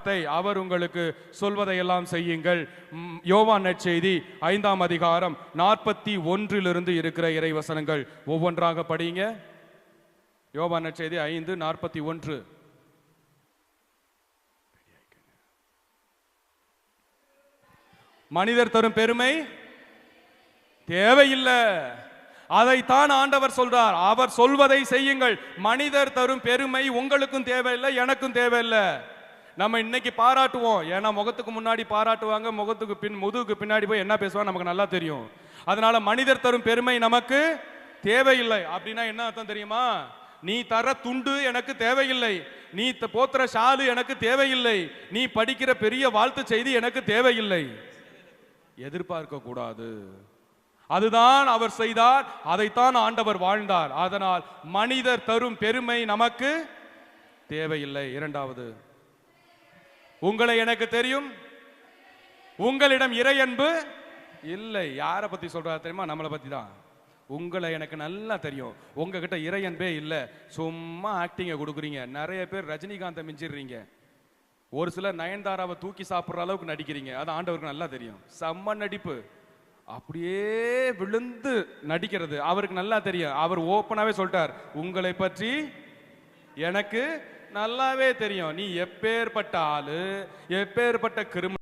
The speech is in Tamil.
வார்த்தை, அவர் உங்களுக்கு சொல்வதையெல்லாம் செய்யுங்கள். யோவான் நற்செய்தி 5ஆம் அதிகாரம் 41 இருக்கிற இறைவசனங்கள் ஒவ்வொன்றாக படிங்க. யோவான் நற்செய்தி 5:41. மனிதர் தரும் பெருமை தேவையில்லை. அதைத்தான் ஆண்டவர் சொல்றார். அவர் சொல்வதை செய்யுங்கள். மனிதர் தரும் பெருமை உங்களுக்கும் தேவையில்லை, எனக்கும் தேவையில்லை. நம்ம இன்னைக்கு பாராட்டுவோம், ஏன்னா முகத்துக்கு முன்னாடி பாராட்டுவாங்க, முதுகுக்கு பின்னாடி போய் என்ன பேசுவாங்க நமக்கு நல்லா தெரியும். அதனால மனிதர் தரும் பெருமை நமக்கு தேவையில்லை. அப்படின்னா என்ன அர்த்தம் தெரியுமா? நீ தர துண்டு எனக்கு தேவையில்லை, நீ போத்துற ஷாலு எனக்கு தேவையில்லை, நீ படிக்கிற பெரிய வாழ்த்து செய்தி எனக்கு தேவையில்லை. எதிர்பார்க்க கூடாது. அதுதான் அவர் செய்தார், அதைத்தான் ஆண்டவர் வாழ்ந்தார். அதனால் மனிதர் தரும் பெருமை நமக்கு தேவையில்லை. இரண்டாவது, உங்களை எனக்கு தெரியும், உங்களிடம் இறையன்பு இல்லை. யாரை பத்தி சொல்றாரு தெரியுமா? நம்மளை பத்தி தான். உங்களை எனக்கு நல்லா தெரியும், உங்ககிட்ட இறையன்பே இல்லை, சும்மா ஆக்டிங்க கொடுக்குறீங்க. நிறைய பேர் ரஜினிகாந்தை மிஞ்சிடுறீங்க, ஒரு சிலர் நயன்தாராவை தூக்கி சாப்பிட்ற அளவுக்கு நடிக்கிறீங்க. அது ஆண்டவருக்கு நல்லா தெரியும். செம்ம நடிப்பு, அப்படியே விழுந்து நடிக்கிறது அவருக்கு நல்லா தெரியும். அவர் ஓப்பனாவே சொல்லிட்டார், உங்களை பற்றி எனக்கு நல்லாவே தெரியும். நீ எப்பேற்பட்ட ஆளு, எப்பேற்பட்ட கிரிமினல்